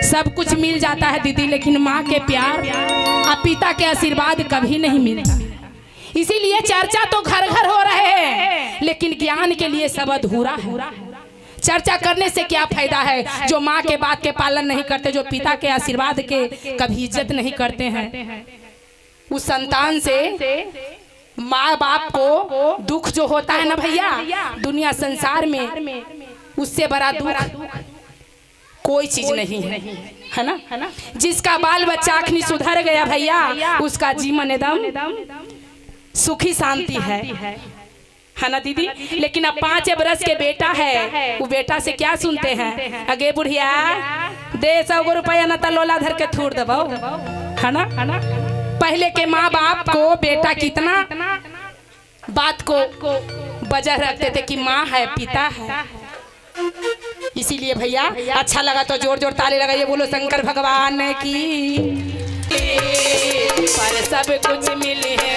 सब कुछ मिल जाता है दीदी, लेकिन माँ के प्यार और पिता के आशीर्वाद कभी नहीं मिलता। इसीलिए चर्चा तो घर घर हो रहे हैं, लेकिन ज्ञान के लिए सब अधूरा है। चर्चा करने से क्या फायदा है जो माँ के बात के पालन नहीं करते, जो पिता के आशीर्वाद के कभी इज्जत नहीं करते हैं। उस संतान से माँ बाप को दुख जो होता है ना भैया, दुनिया संसार में उससे बड़ा दुख कोई चीज नहीं है ना। जिसका बाल बच्चा आखिर सुधर गया भैया, उसका जीवन एकदम सुखी शांति है ना दीदी। लेकिन अब 5 बरस के बेटा है, वो बेटा से क्या सुनते हैं, अगे बुढ़िया दे 100 रुपया न तो लोला धर के थूर दबो, है ना। पहले के माँ बाप को बेटा कितना बात को बजा रखते थे कि माँ है पिता है। इसीलिए भैया अच्छा लगा तो जोर जोर ताली लगाइए, बोलो शंकर भगवान की। पर सब कुछ मिले है,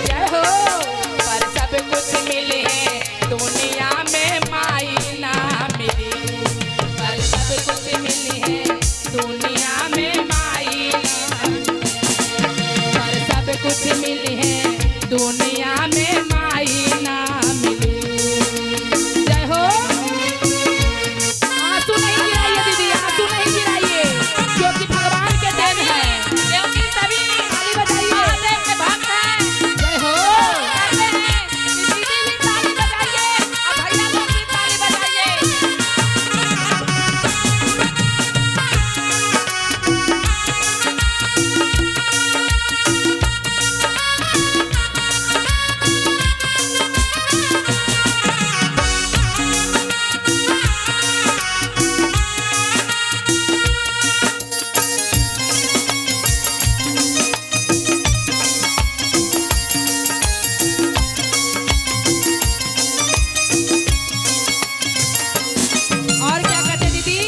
जय हो। पर सब कुछ मिले है दुनिया में माई ना मिली। पर सब कुछ मिले है दुनिया में माई ना। पर सब कुछ मिले है दुनिया में माई ना मिली। जय हो। आंसू नहीं गिराइए दीदी, आंसू नहीं गिराइए, क्योंकि भगवान के देन है, क्योंकि सभी ताली बजाइए, महादेव के भक्त हैं। जय हो। दीदी भी ताली बजाइए और भैया लोग भी ताली बजाइए। और क्या कहते दीदी,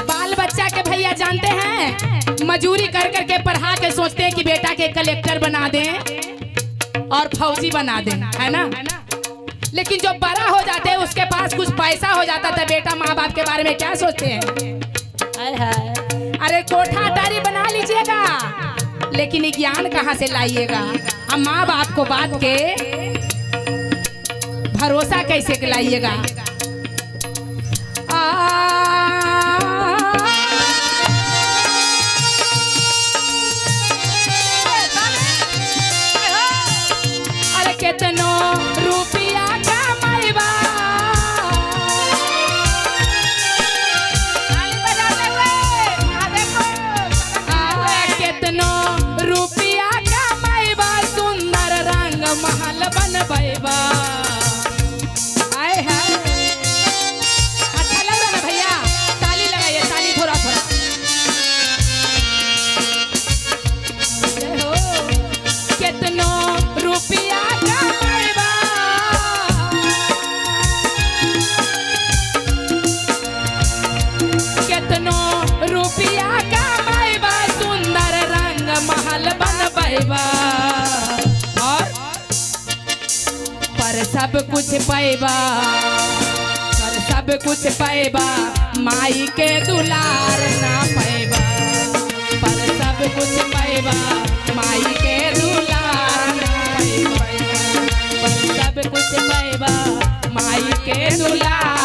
बाल बच्चा के भैया जानते हैं मजूरी कर करके पढ़ा के सोचते हैं कि बेटा के कलेक्टर बना दें और फौजी बना दें, है ना। लेकिन जो बड़ा हो जाते हैं उसके पास कुछ पैसा हो जाता था, बेटा माँ बाप के बारे में क्या सोचते हैं, अरे कोठा अटारी बना लीजिएगा, लेकिन ज्ञान कहाँ से लाइएगा, अब माँ बाप को बात के भरोसा कैसे लाइएगा। अरे कितनो रुपया कमाइबा, कितनो रुपया कमाइबा, सुंदर रंग महल बनबैबा। और पर सब कुछ पैबा, पर सब कुछ पैबा, माई के दुलार ना पैबा। पर सब कुछ पैबा, माई के दुलार ना पैबा। पर सब कुछ पैबा, माई के दुलार